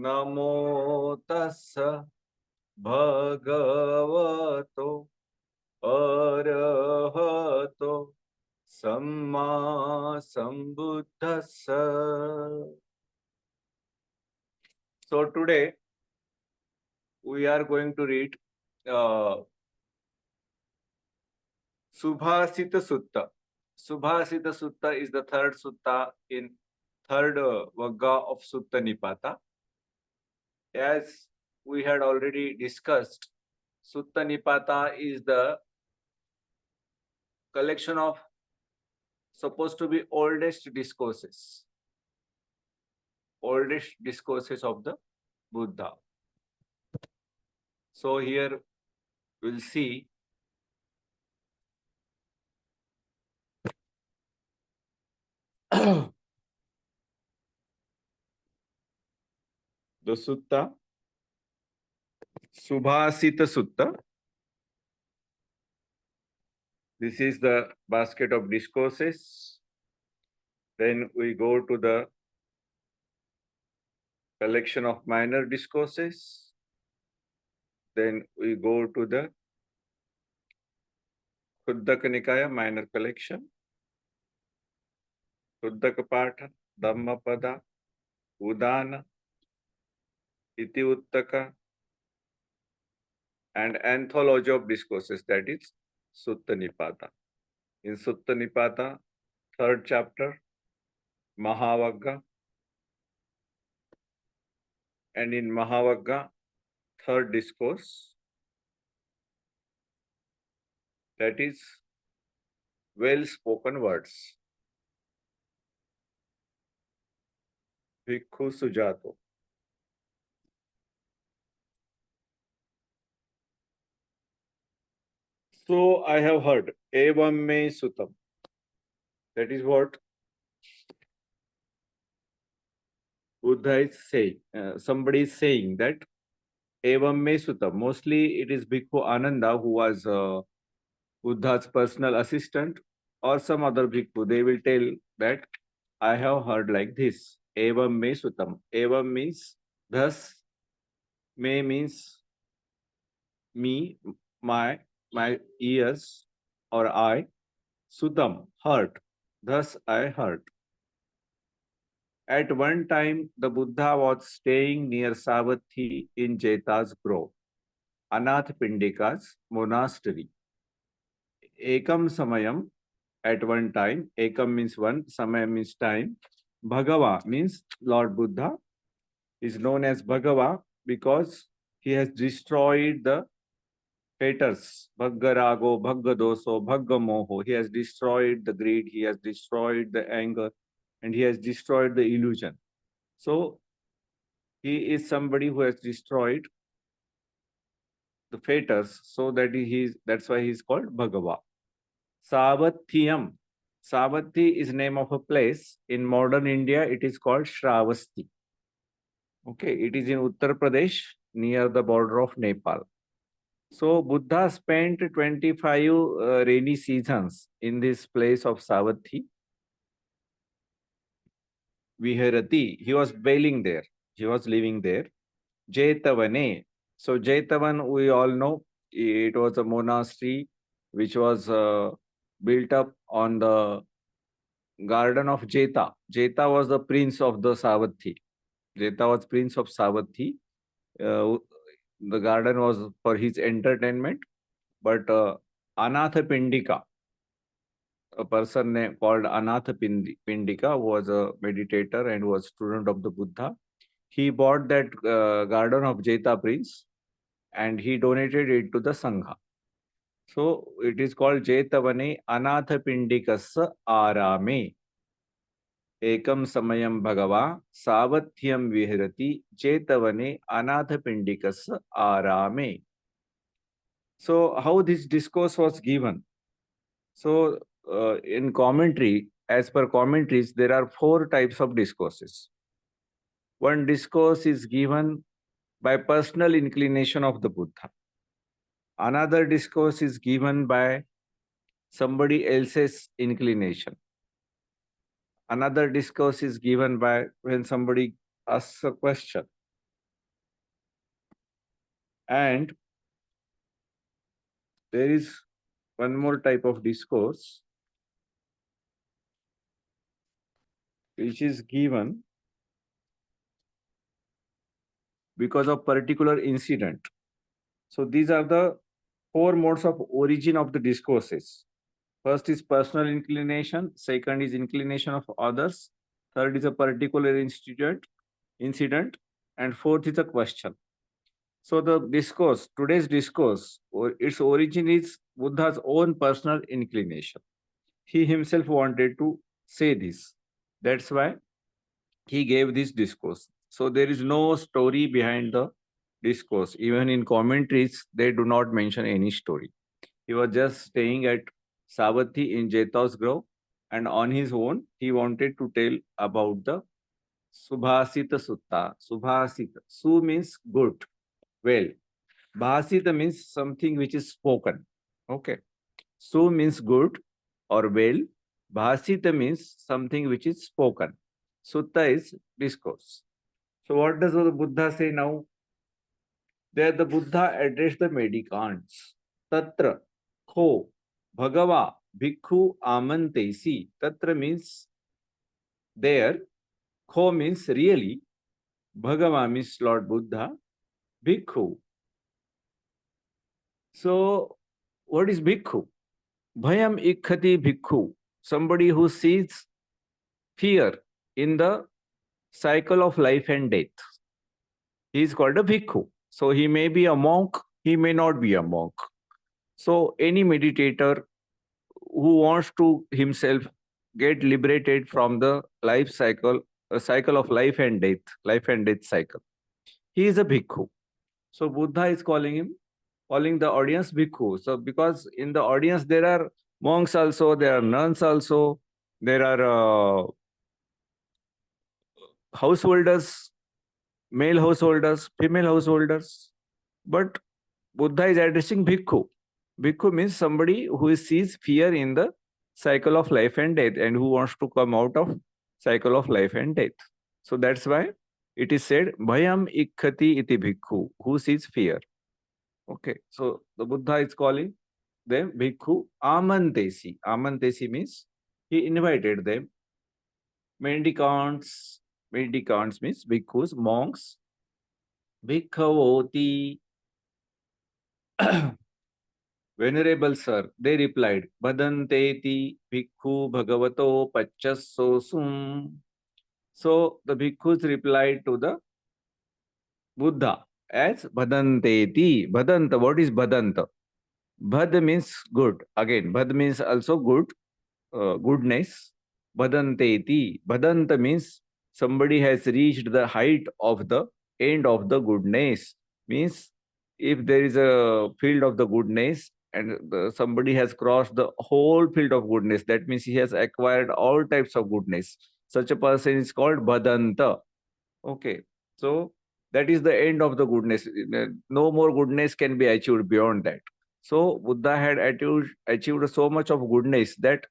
नमो तस्स भगवतो अरहतो सम्मा sambuddhassa. So today we are going to read Subhasita Sutta. Subhasita Sutta is the third sutta in third Vagga of Sutta Nipata. As we had already discussed, Sutta Nipata is the collection of supposed to be oldest discourses of the Buddha. So here we'll see the sutta, Subhasita Sutta. This is the basket of discourses. Then we go to the collection of minor discourses. Then we go to the Khuddaka Nikaya minor collection. Khuddaka Patha, Dhammapada, Udana, Iti Uttaka, and anthology of discourses, that is Sutta Nipata. In Sutta Nipata, third chapter, Mahavagga, and in Mahavagga, third discourse, that is well-spoken words. Bhikkhu Sujato. So I have heard, Evam me Sutam. That is what Buddha is saying. Somebody is saying that Evam me Sutam. Mostly it is Bhikkhu Ananda who was Buddha's personal assistant or some other Bhikkhu. They will tell that I have heard like this. Evam me Sutam. Evam means thus. Me means me, my ears or I. Sutam, heard. Thus I heard. At one time, the Buddha was staying near Savatthi in Jeta's grove, Anath Pindika's monastery. Ekam Samayam, at one time, Ekam means one, Samayam means time. Bhagava means Lord Buddha is known as Bhagava because he has destroyed the haters, Bhaggarago, Bhaggadoso, Bhaggamoho. He has destroyed the greed, he has destroyed the anger, and he has destroyed the illusion. So he is somebody who has destroyed the fetters, so that that's why he is called Bhagava. Savatthiyam. Savatthi is name of a place. In modern India, it is called Shravasti. Okay, it is in Uttar Pradesh, near the border of Nepal. So Buddha spent 25 rainy seasons in this place of Savatthi. Viharati, he was dwelling there. He was living there. Jetavane. So Jetavan, we all know, it was a monastery which was built up on the garden of Jeta. Jeta was the prince of the Savatthi. Jeta was prince of Savatthi. The garden was for his entertainment, but Anatha Pindika, a person called Anatha Pindika, was a meditator and was student of the Buddha. He bought that garden of Jeta prince and he donated it to the Sangha. So it is called Jetavane Anatha Pindikasa Arame. Ekam Samayam Bhagava Savathyam Viharati Jetavane Anatha Pindikasa Arame. So how this discourse was given? So in commentary, as per commentaries, there are 4 types of discourses. One discourse is given by personal inclination of the Buddha. Another discourse is given by somebody else's inclination. Another discourse is given by when somebody asks a question. And there is one more type of discourse which is given because of particular incident. So these are the four modes of origin of the discourses. First is personal inclination, second is inclination of others, third is a particular incident, and fourth is a question. So the discourse, today's discourse, or its origin is Buddha's own personal inclination. He himself wanted to say this. That's why he gave this discourse. So there is no story behind the discourse. Even in commentaries, they do not mention any story. He was just staying at Savatthi in Jeta's Grove, and on his own, he wanted to tell about the Subhasita Sutta. Subhasita. Su means good, well. Bhasita means something which is spoken. Okay. Su means good or well. Bhasita means something which is spoken. Sutta is discourse. So what does the Buddha say now? There the Buddha addressed the mendicants. Tatra, kho, bhagava, bhikkhu, amantesi. Tatra means there. Kho means really. Bhagava means Lord Buddha. Bhikkhu. So what is bhikkhu? Bhayam ikkhati bhikkhu. Somebody who sees fear in the cycle of life and death. He is called a bhikkhu. So he may be a monk, he may not be a monk. So any meditator who wants to himself get liberated from the life cycle, a cycle of life and death cycle, he is a bhikkhu. So Buddha is calling the audience bhikkhu. So because in the audience there are monks also, there are nuns also, there are householders, male householders, female householders. But Buddha is addressing bhikkhu. Bhikkhu means somebody who sees fear in the cycle of life and death and who wants to come out of cycle of life and death. So that's why it is said, Bhayam ikkhati iti bhikkhu, who sees fear. Okay, so the Buddha is calling them bhikkhu amantesi. Amantesi means he invited them. Mendicants means bhikkhus, monks. Bhikkhavoti. Venerable sir, they replied, Badanteti bhikkhu bhagavato pachassosum. So the bhikkhus replied to the Buddha as Badanteti. Badanta, what is Badanta? Bhad means good. Again, Bhad means also good, goodness. Badanteti. Badanta means somebody has reached the height of the end of the goodness. Means if there is a field of the goodness and somebody has crossed the whole field of goodness, that means he has acquired all types of goodness. Such a person is called Badanta. Okay. So that is the end of the goodness. No more goodness can be achieved beyond that. So Buddha had achieved so much of goodness that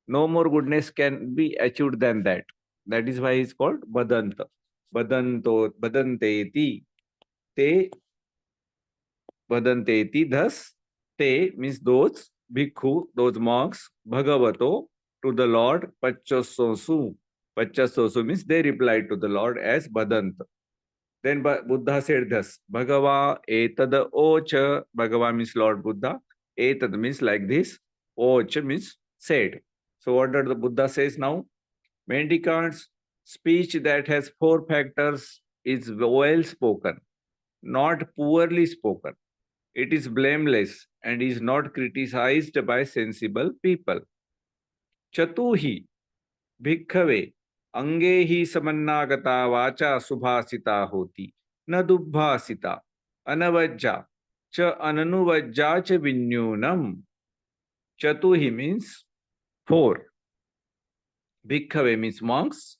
no more goodness can be achieved than that. That is why he is called Badanta. Badanteti. Te Badanteti. Thus, te means those, bhikkhu, those monks, bhagavato, to the Lord, pachasosu. Pachasosu means they replied to the Lord as Badanta. Then Buddha said thus, Bhagava etad ocha. Bhagava means Lord Buddha. Etad means like this. Ocha means said. So what did the Buddha says now? Mendicants, speech that has four factors is well spoken, not poorly spoken. It is blameless and is not criticized by sensible people. Chatuhi bhikkhave अंगे ही समन्नागता वाचा सुभासिता होती न दुर्भासिता अनवज्जा च अननुवज्जा च विन्यूनम. Chatuhi means four. Bhikkhave means monks.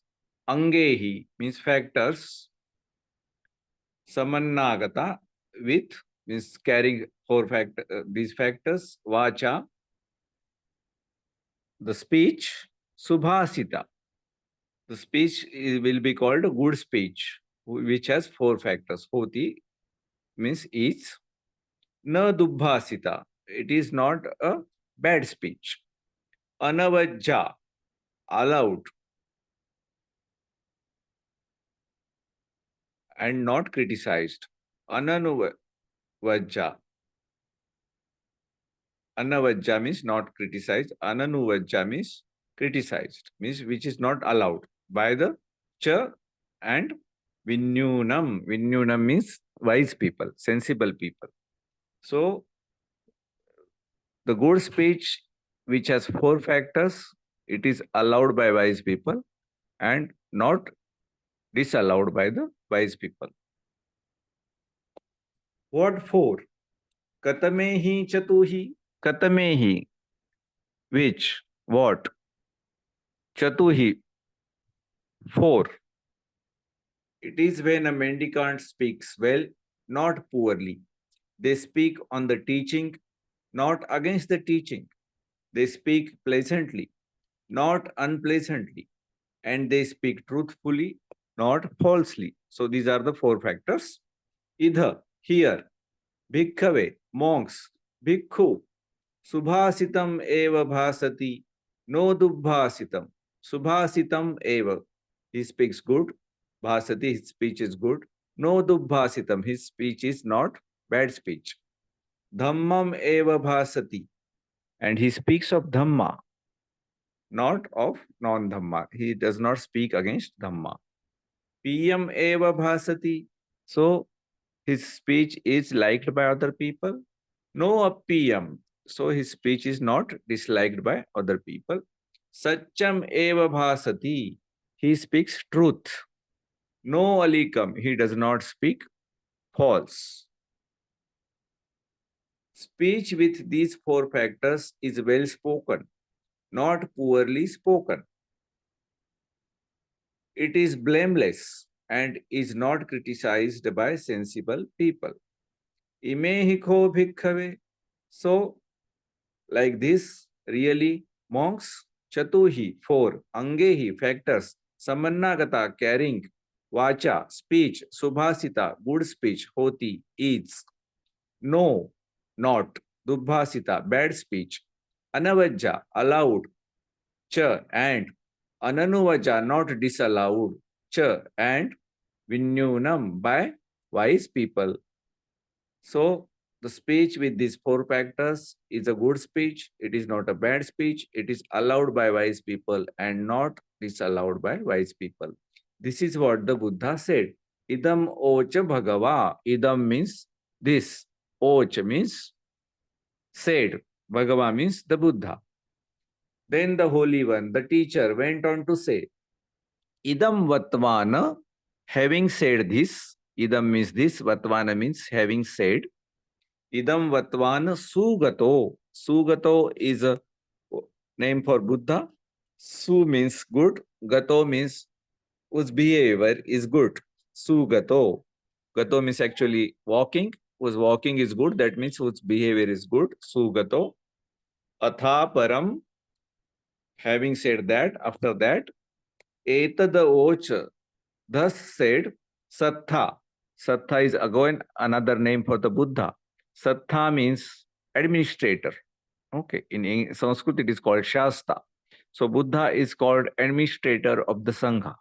Angehi means factors. Samannagata with means carrying these factors. Vacha, the speech. Subhasita, the speech will be called a good speech, which has four factors. Hoti, means is. Na dubhasita, it is not a bad speech. Anavajja, allowed and not criticized. Ananuvajja, anavajja means not criticized. Ananuvajja means criticized, means which is not allowed by the cha and vinyunam. Vinyunam means wise people, sensible people. So the good speech, which has four factors, it is allowed by wise people and not disallowed by the wise people. What four? Katamehi chatuhi. Katamehi. Which? What? Chatuhi. Four. It is when a mendicant speaks well, not poorly. They speak on the teaching, not against the teaching. They speak pleasantly, not unpleasantly. And they speak truthfully, not falsely. So these are the four factors. Idha, here, bhikkhave, monks, bhikkhu, subhasitam eva bhasati, no dubhasitam, subhasitam eva. He speaks good, bhasati, his speech is good, no dubhasitam, his speech is not bad speech. Dhammam eva bhasati, and he speaks of Dhamma, not of non-Dhamma. He does not speak against Dhamma. PM eva bhasati. So his speech is liked by other people. No PM. So his speech is not disliked by other people. Satcham eva bhasati. He speaks truth. No alikam. He does not speak false. Speech with these four factors is well spoken, not poorly spoken. It is blameless and is not criticized by sensible people. Imehiko bhikkhave. So, like this, really, monks, chatuhi, four, angehi, factors, samannagata, carrying, vacha, speech, subhasita, good speech, hoti, is, no, not, dubhasita, bad speech, anavajja, allowed, cha, and, ananuvaja, not disallowed, cha, and, vinyunam, by wise people. So, the speech with these four factors is a good speech. It is not a bad speech. It is allowed by wise people and not disallowed by wise people. This is what the Buddha said. Idam ocha bhagava. Idam means this. Och means said. Bhagava means the Buddha. Then the Holy One, the teacher, went on to say, Idam vatvana, having said this, idam means this, vatvana means having said, Idam Vatvan Sugato. Sugato is a name for Buddha. Su means good. Gato means whose behavior is good. Sugato. Gato means actually walking. Whose walking is good. That means whose behavior is good. Sugato. Atha Param. Having said that, after that, Etada Och. Thus said Sattha. Sattha is again another name for the Buddha. Sattha means administrator. Okay, in Sanskrit it is called Shasta. So Buddha is called administrator of the Sangha.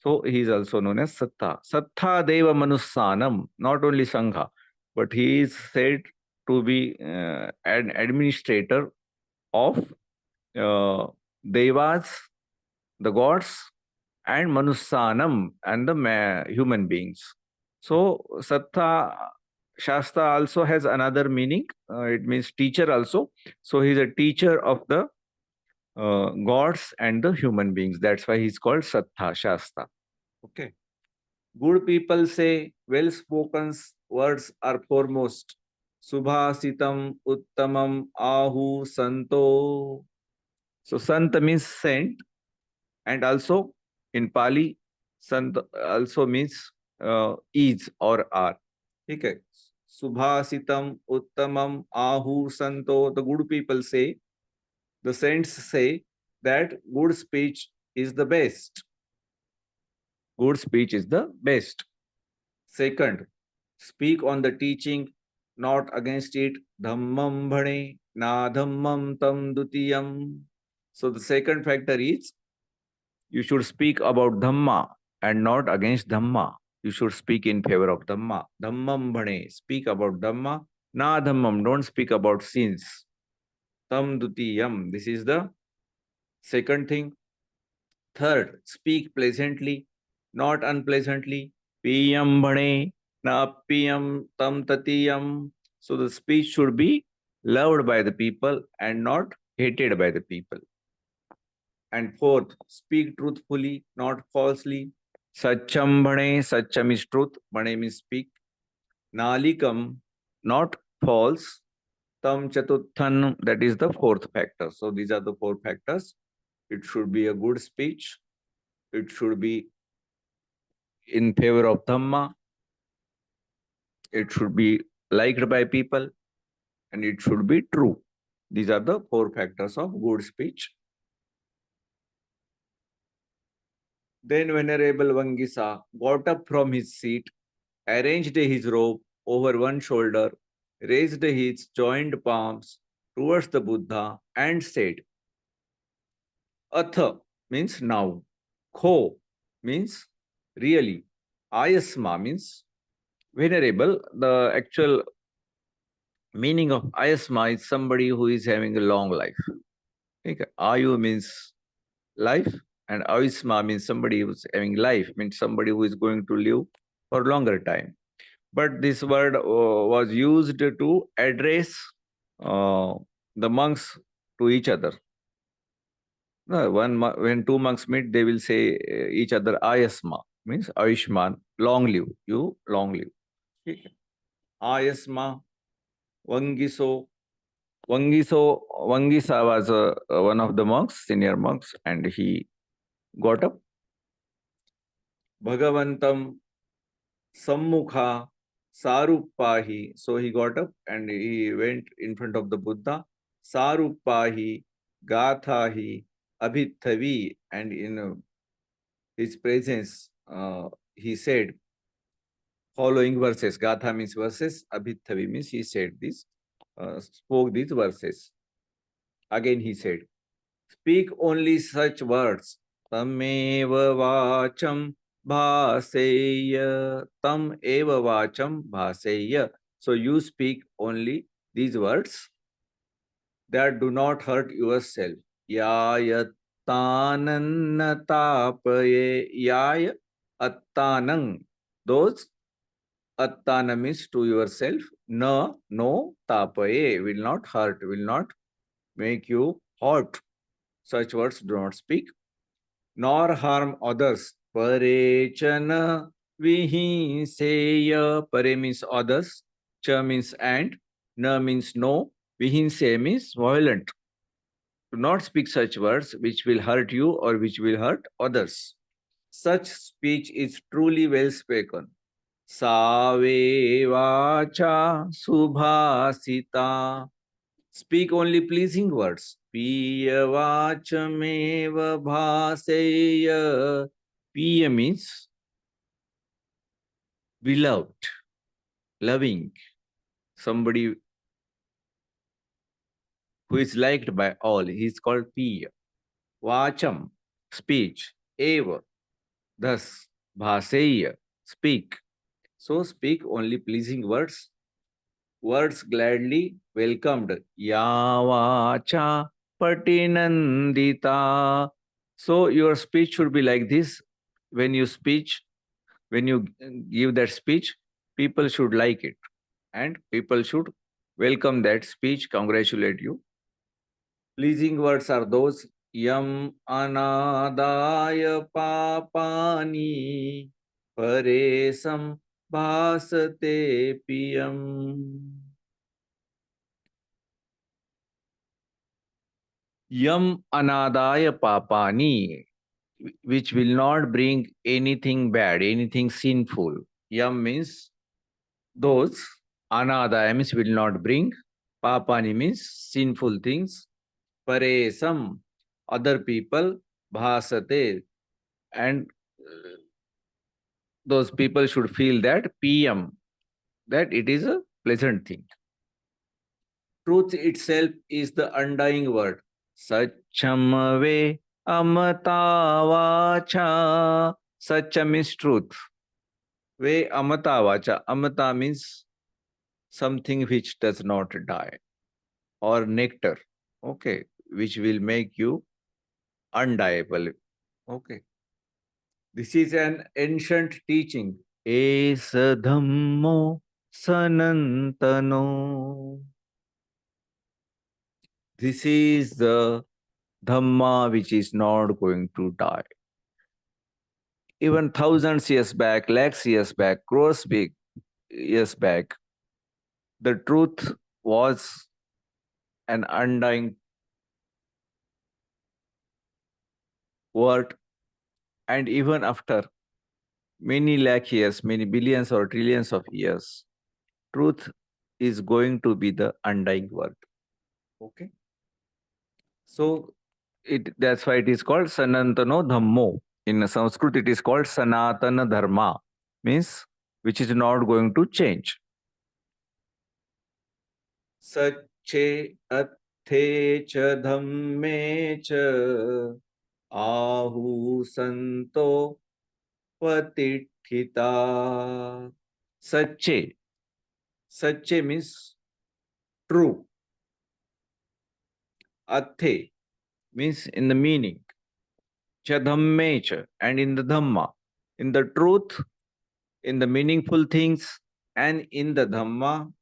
So he is also known as Sattha. Sattha Deva Manussanam, not only Sangha, but he is said to be an administrator of Devas, the gods, and Manussanam, and the human beings. So Sattha Shasta also has another meaning. It means teacher also. So he's a teacher of the gods and the human beings. That's why he's called Sattha Shasta. Okay. Good people say well-spoken words are foremost. Subhasitam uttamam ahu santo. So sant means saint, and also in Pali, sant also means is or are. Okay. Subhasitam uttamam ahu santo. The good people say, the saints say that good speech is the best. Good speech is the best. Second, Speak on the teaching, not against it. Dhammam bhane, na dhammam tam dutiyam. So the second factor is you should speak about Dhamma and not against Dhamma. You should speak in favor of Dhamma. Dhammam bhane, speak about Dhamma. Na dhammam, don't speak about sins. Tam dutiyam, this is the second thing. Third, speak pleasantly, not unpleasantly. Piyam bhane, na piyam tam tatiyam. So the speech should be loved by the people and not hated by the people. And fourth, speak truthfully, not falsely. Sacham bhane, sacham is truth, bhane means speak. Nalikam, not false. Tam chatuthan, that is the fourth factor. So these are the four factors. It should be a good speech. It should be in favor of Dhamma. It should be liked by people. And it should be true. These are the four factors of good speech. Then Venerable Vangisa got up from his seat, arranged his robe over one shoulder, raised his joined palms towards the Buddha and said, Atha means now, Kho means really, Ayasma means venerable. The actual meaning of Ayasma is somebody who is having a long life. Okay. Ayu means life, and Ayasma means somebody who's having life, means somebody who is going to live for longer time. But this word was used to address the monks to each other. When two monks meet, they will say each other Ayasma, means Ayushman, long live, you long live. Okay. Ayasma, Vangiso. Vangisa was one of the monks, senior monks, and he got up. Bhagavantam Sammukha Sarupahi. So he got up and he went in front of the Buddha. Sarupahi Gathahi Abhithavi. And in his presence, he said following verses. Gatha means verses. Abhithavi means he said this, spoke these verses. Again he said, speak only such words. Tameva vacham bhaseya. Tam eva vacham bhaseya. So you speak only these words that do not hurt yourself. Yaya tanannatapaye. Yaya attanang. Those attana means to yourself. No tapaye will not hurt, will not make you hot. Such words do not speak, nor harm others. Parechana vihinseya. Pare means others. Cha means and. Na means no. Vihinse means violent. Do not speak such words which will hurt you or which will hurt others. Such speech is truly well spoken. Save vacha subhasita. Speak only pleasing words. Piya vachameva bhaseya. Piya means beloved, loving, somebody who is liked by all. He is called Piya. Vacham, speech. Eva, thus. Bhaseya, speak. So speak only pleasing words. Words gladly welcomed. Yavacha patinandita. So your speech should be like this. When you give that speech, people should like it. And people should welcome that speech, congratulate you. Pleasing words are those. Yam anadaya papani paresam bhasate piyam. Yam anadaya papani, which will not bring anything bad, anything sinful. Yam means those. Anadaya means will not bring. Papani means sinful things. Paresam, other people. Bhasate, and those people should feel that. Piyam, that it is a pleasant thing. Truth itself is the undying word. Sacham ve amata vacha. Sacham means truth. Ve amata vacha. Amata means something which does not die. Or nectar. Okay. Which will make you undieable. Okay. This is an ancient teaching. Esa dhammo sanantano. This is the Dhamma which is not going to die. Even thousands years back, lakhs years back, crores big years back, the truth was an undying word. And even after many lakh years, many billions or trillions of years, truth is going to be the undying word. Okay. So that's why it is called Sanantano Dhammo. In Sanskrit, it is called Sanatana Dharma, means which is not going to change. Sache athe cha dhamme cha ahu santo patithita. Sache. Sache means true. Athe means in the meaning. Cha dhamme cha, and in the dhamma. In the truth, in the meaningful things, and in the dhamma.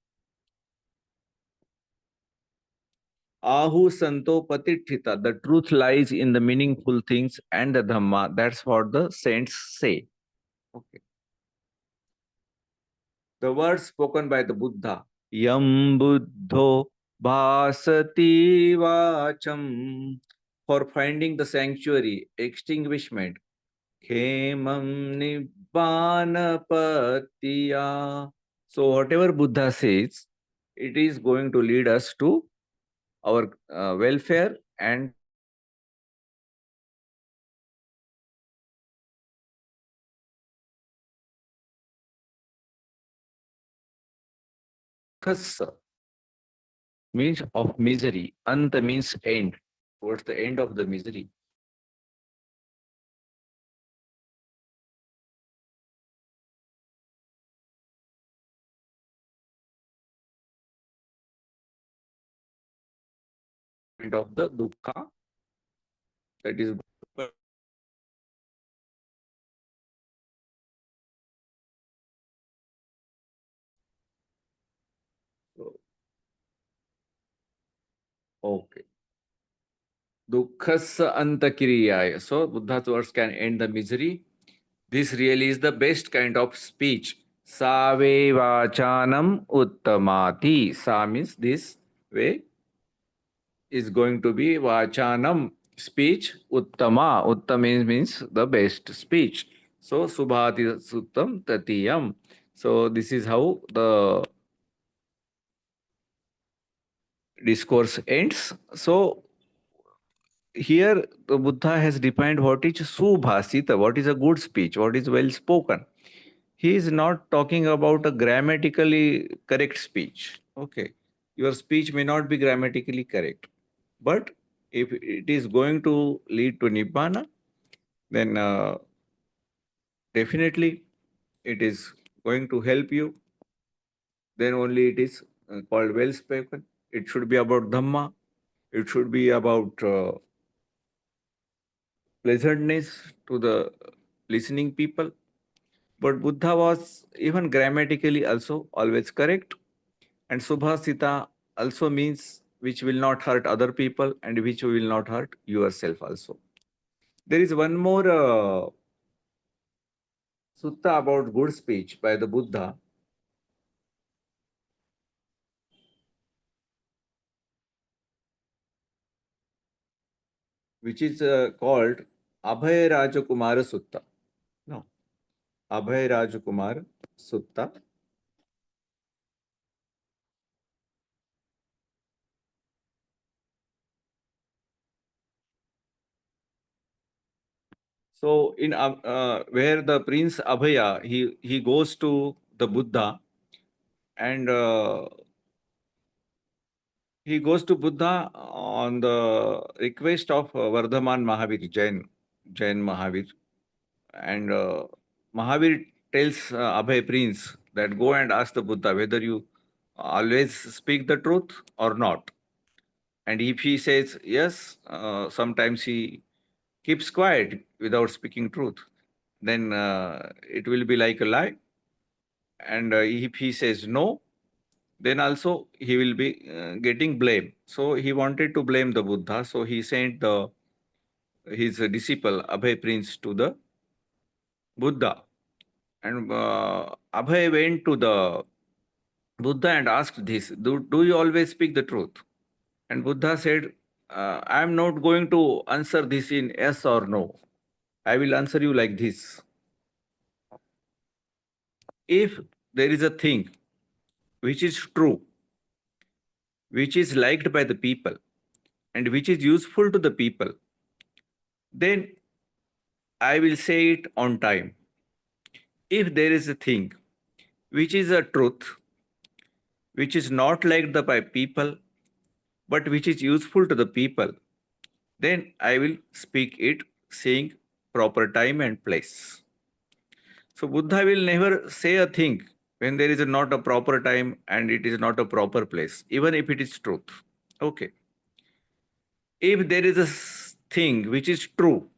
Ahu santo patithita. The truth lies in the meaningful things and the dhamma. That's what the saints say. Okay. The words spoken by the Buddha. Yam buddho bhasati vacham. For finding the sanctuary, extinguishment. Khemam nibbana patiya. So whatever Buddha says, it is going to lead us to our welfare and khassa means of misery. Anta means end. Towards the end of the misery. End of the dukkha. That is okay. Dukkhasya antakiriyaya. So Buddha's words can end the misery. This really is the best kind of speech. Save vachanam uttamati. Sa means this way is going to be vachanam speech. Uttama. Uttama means the best speech. So subhati suttam tatiyam. So this is how the discourse ends. So here the Buddha has defined what is subhasita, what is a good speech, what is well spoken. He is not talking about a grammatically correct speech. Okay, your speech may not be grammatically correct, but if it is going to lead to nibbana, then definitely it is going to help you. Then only it is called well spoken. It should be about dhamma. It should be about pleasantness to the listening people. But Buddha was even grammatically also always correct. And Subhasita also means which will not hurt other people and which will not hurt yourself also. There is one more sutta about good speech by the Buddha, which is called Abhay Rajakumara Sutta. No, Abhay Rajakumar Sutta. So in where the Prince Abhaya he goes to the Buddha And he goes to Buddha on the request of Vardhaman Mahavir, Jain Mahavir. And Mahavir tells Abhay Prince that go and ask the Buddha whether you always speak the truth or not. And if he says yes, sometimes he keeps quiet without speaking truth, then it will be like a lie. And if he says no, then also he will be getting blame. So he wanted to blame the Buddha. So he sent his disciple Abhay Prince to the Buddha. And Abhay went to the Buddha and asked this, do you always speak the truth? And Buddha said, I am not going to answer this in yes or no. I will answer you like this. If there is a thing which is true, which is liked by the people, and which is useful to the people, then I will say it on time. If there is a thing which is a truth, which is not liked by people, but which is useful to the people, then I will speak it saying proper time and place. So Buddha will never say a thing when there is not a proper time and it is not a proper place, even if it is truth. Okay. If there is a thing which is true,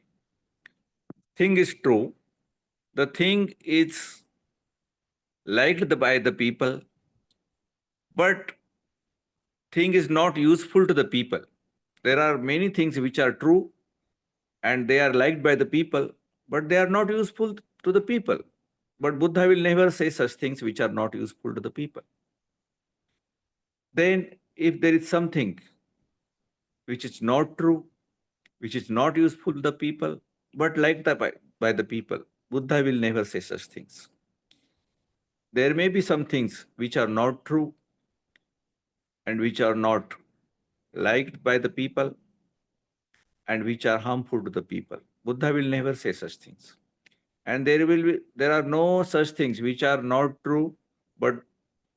thing is true, the thing is liked by the people, but thing is not useful to the people. There are many things which are true and they are liked by the people, but they are not useful to the people. But Buddha will never say such things which are not useful to the people. Then, if there is something which is not true, which is not useful to the people, but liked by the people, Buddha will never say such things. There may be some things which are not true and which are not liked by the people and which are harmful to the people. Buddha will never say such things. And there are no such things which are not true but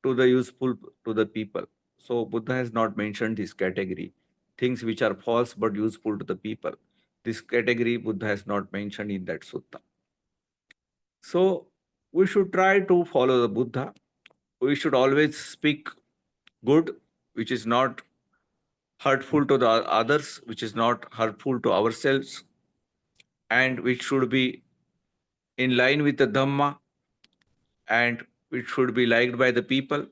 to the useful to the people. So Buddha has not mentioned this category, things which are false but useful to the people. This category Buddha has not mentioned in that sutta. So we should try to follow the Buddha. We should always speak good, which is not hurtful to the others, which is not hurtful to ourselves, and which should be in line with the Dhamma, and which should be liked by the people.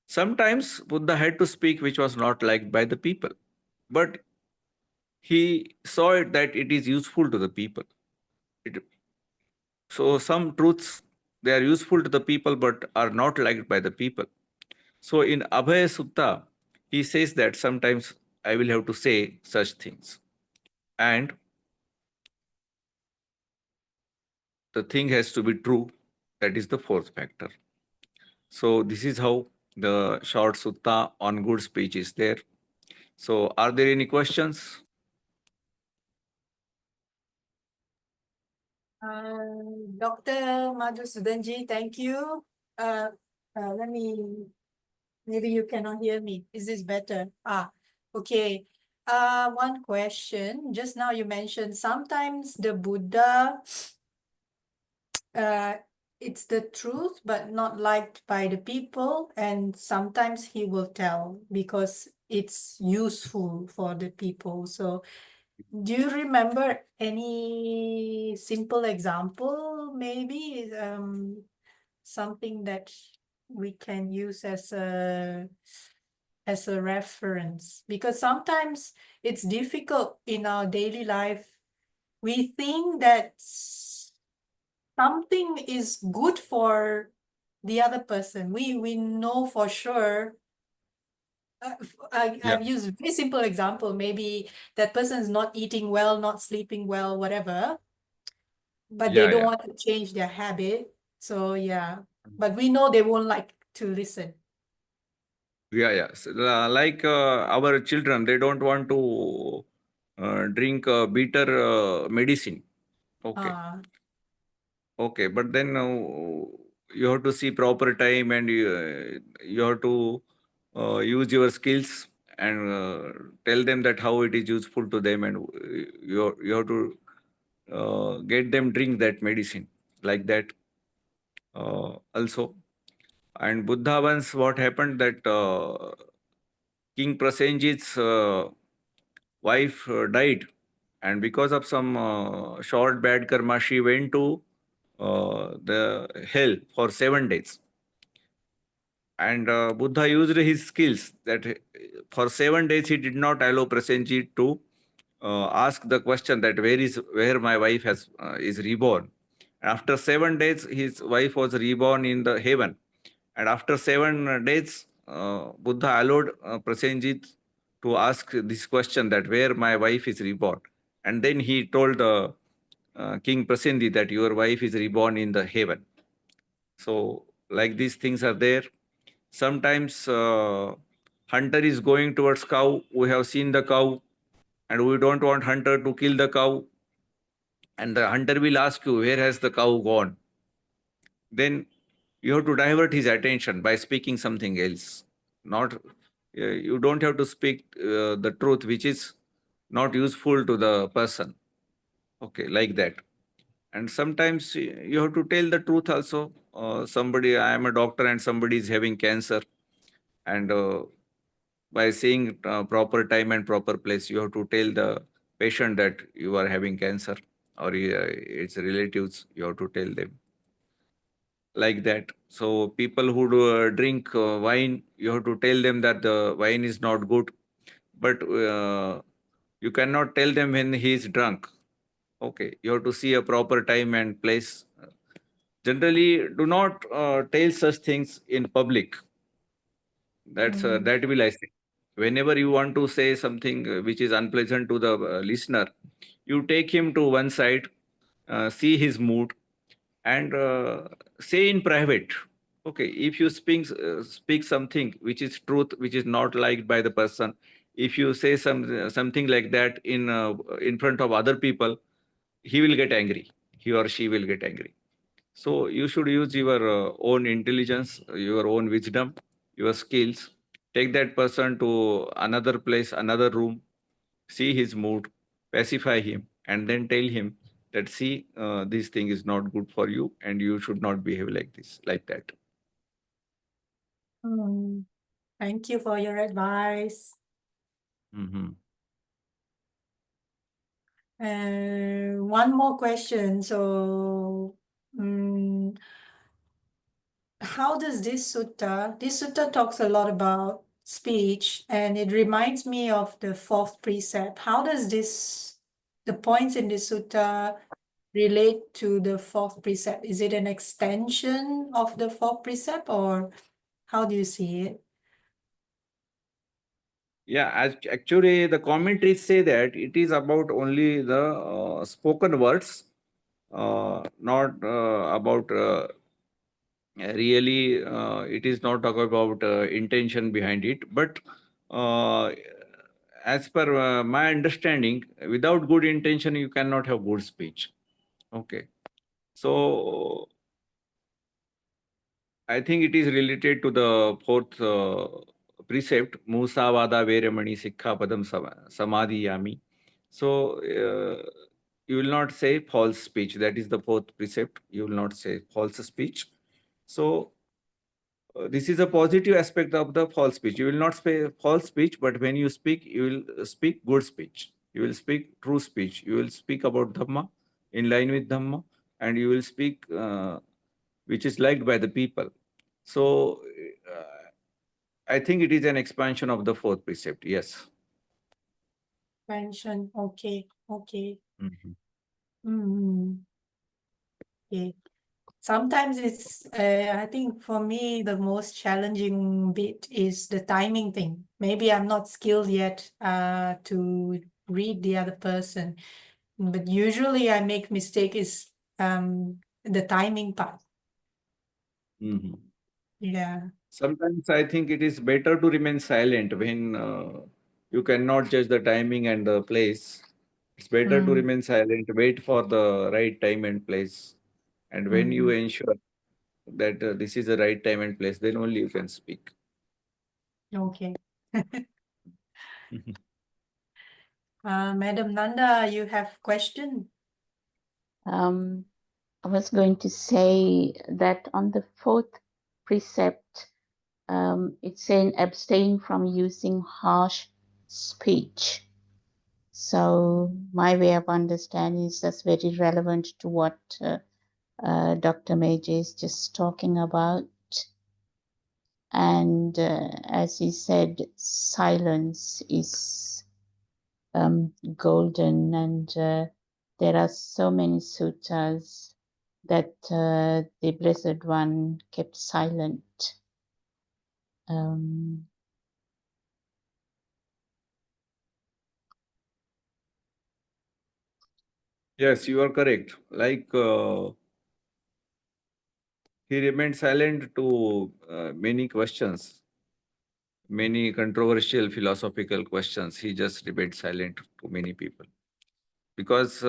Sometimes Buddha had to speak which was not liked by the people, but he saw it that it is useful to the people. So some truths, they are useful to the people but are not liked by the people. So in Abhaya Sutta, he says that sometimes I will have to say such things. And the thing has to be true. That is the fourth factor. So this is how the short sutta on good speech is there. So are there any questions? Dr. Madhusudanji, thank you. Let me, maybe you cannot hear me. Is this better? Okay. One question. Just now you mentioned sometimes the Buddha, it's the truth, but not liked by the people. And sometimes he will tell because it's useful for the people. So do you remember any simple example, maybe something that we can use as a reference? Because sometimes it's difficult in our daily life. We think that something is good for the other person. We know for sure. I've used a very simple example. Maybe that person is not eating well, not sleeping well, whatever, but they don't want to change their habit. So yeah, but we know they won't like to listen. Yeah. So, like our children, they don't want to drink bitter medicine. Okay. Uh, Okay. But then you have to see proper time, and you have to use your skills and tell them that how it is useful to them, and you have to get them drink that medicine like that also. And Buddha once, what happened that King Prasenjit's wife died, and because of some short bad karma, she went to the hell for 7 days. And Buddha used his skills that for 7 days he did not allow Prasenjit to ask the question that where my wife is reborn. After 7 days, his wife was reborn in the heaven. And after 7 days, Buddha allowed Prasenjit to ask this question that where my wife is reborn. And then he told King Prasenjit that your wife is reborn in the heaven. So like these things are there. Sometimes hunter is going towards cow. We have seen the cow, and we don't want hunter to kill the cow. And the hunter will ask you, where has the cow gone? Then you have to divert his attention by speaking something else. Not you don't have to speak the truth, which is not useful to the person. Okay, like that. And sometimes you have to tell the truth also. Somebody, I am a doctor, and somebody is having cancer, and by saying proper time and proper place, you have to tell the patient that you are having cancer, or its relatives. You have to tell them like that. So people who drink wine, you have to tell them that the wine is not good, but you cannot tell them when he is drunk. Okay, you have to see a proper time and place. Generally, do not tell such things in public. Mm. That will I say. Whenever you want to say something which is unpleasant to the listener, you take him to one side, see his mood, and say in private. Okay, if you speak something which is truth, which is not liked by the person, if you say something like that in front of other people, he will get angry. He or she will get angry. So you should use your own intelligence, your own wisdom, your skills. Take that person to another place, another room, see his mood, pacify him, and then tell him that, see, this thing is not good for you, and you should not behave like this, like that. Mm. Thank you for your advice. Mhm. One more question. So, how does this sutta talks a lot about speech, and it reminds me of the fourth precept. How does the points in this sutta relate to the fourth precept? Is it an extension of the fourth precept, or how do you see it? Yeah, actually, the commentaries say that it is about only the spoken words, not about really, it is not talk about intention behind it. But uh, as per my understanding, without good intention, you cannot have good speech. Okay. So I think it is related to the fourth precept, Musavada Veramani Sikha Padam Samadhiyami. So you will not say false speech. That is the fourth precept. You will not say false speech. So this is a positive aspect of the false speech. You will not say false speech, but when you speak, you will speak good speech. You will speak true speech. You will speak about Dhamma, in line with Dhamma, and you will speak which is liked by the people. So I think it is an expansion of the fourth precept. Yes. Mention. Okay. Okay. Mhm. Mm. Okay. Sometimes it's, I think for me, the most challenging bit is the timing thing. Maybe I'm not skilled yet to read the other person, but usually I make mistake is the timing part. Mhm. Yeah. Sometimes I think it is better to remain silent when you cannot judge the timing and the place. It's better to Mm. remain silent, wait for the right time and place. And when you Mm. ensure that this is the right time and place, then only you can speak. Okay. Madam Nanda, you have question? I was going to say that on the fourth precept, it's saying abstain from using harsh speech. So my way of understanding is that's very relevant to what Dr. Major is just talking about. And as he said, silence is golden, and there are so many suttas that the Blessed One kept silent. Yes, you are correct. Like he remained silent to many questions, many controversial philosophical questions. He just remained silent to many people because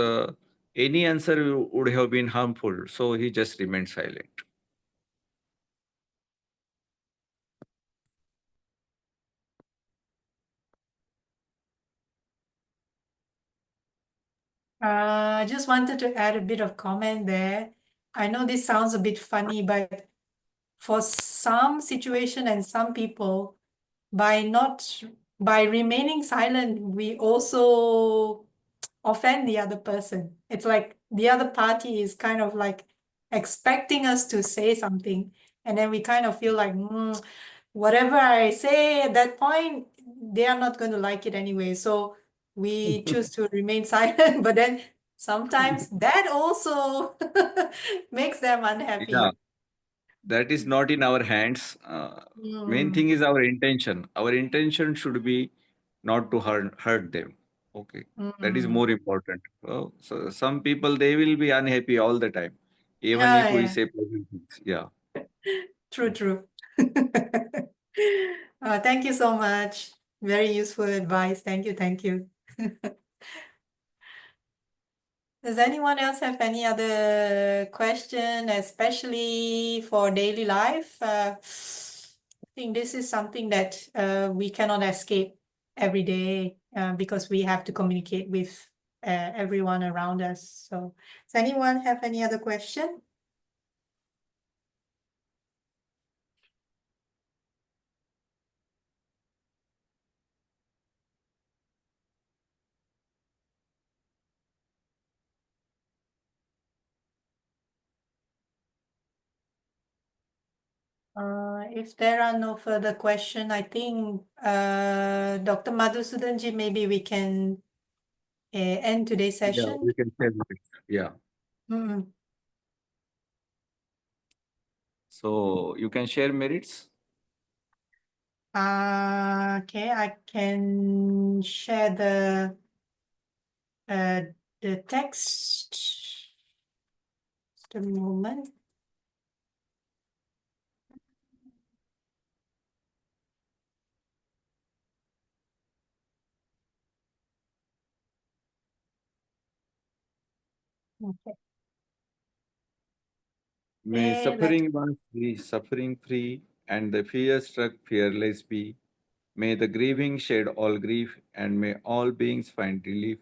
any answer would have been harmful. So he just remained silent. I just wanted to add a bit of comment there. I know this sounds a bit funny, but for some situation and some people, by remaining silent, we also offend the other person. It's like the other party is kind of like expecting us to say something, and then we kind of feel like, whatever I say at that point, they are not going to like it anyway. So we choose to remain silent, but then sometimes that also makes them Yeah, unhappy. that is not in our hands. Main Mm, thing is our intention. Our intention should be not to hurt them. Okay, that is mm. more important. So some people they will be unhappy all the time, even Yeah, if we yeah. say pleasant things. Yeah. True, true. Thank you so much. Very useful advice. Thank you, thank you. Does anyone else have any other question, especially for daily life? I think this is something that we cannot escape every day because we have to communicate with everyone around us. So, does anyone have any other question? If there are no further question, I think Dr. Madhusudanji, maybe we can end today's Yeah, session. we can share it. Yeah. Mm. So you can share merits. Okay, I can share the text. Just a moment. Okay. May Okay, let's suffering ones be suffering free, and the fear struck fearless be. May the grieving shed all grief, and may all beings find relief.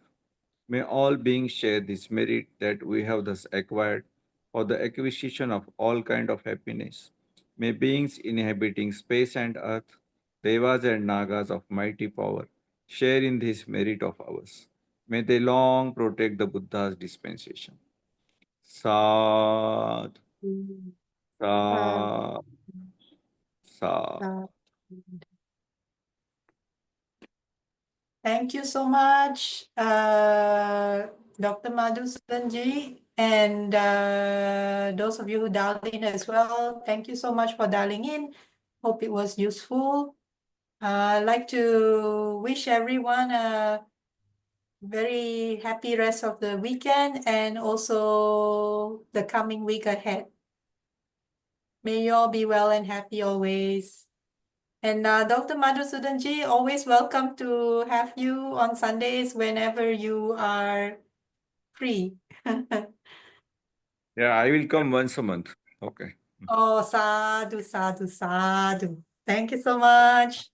May all beings share this merit that we have thus acquired for the acquisition of all kind of happiness. May beings inhabiting space and earth, devas and nagas of mighty power, share in this merit of ours. May they long protect the Buddha's dispensation. Sad, see. sad, sad. Uh, Thank you so much, Dr. Madhusudanji, and those of you who dialed in as well. Thank you so much for dialing in. Hope it was useful. I'd like to wish everyone a very happy rest of the weekend and also the coming week ahead. May you all be well and happy always. And Dr. Madhusudanji, always welcome to have you on Sundays whenever you are free. Yeah, I will come once a month. Okay. Oh, sadhu, sadhu, sadhu. Thank you so much.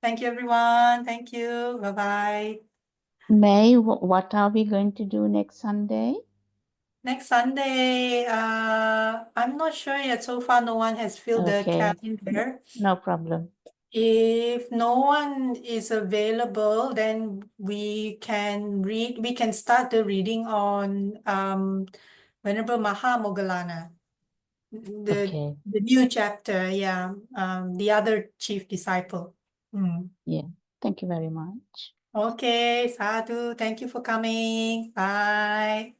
Thank you, everyone. Thank you. Bye-bye. May, what are we going to do next Sunday? Next Sunday, I'm not sure yet. So far, no one has filled the Okay, calendar. no problem. If no one is available, then we can start the reading on Venerable Mahamoggallana, Okay, the new chapter, yeah, the other chief disciple. yeah. Thank you very much. Okay, sadhu, thank you for coming. Bye.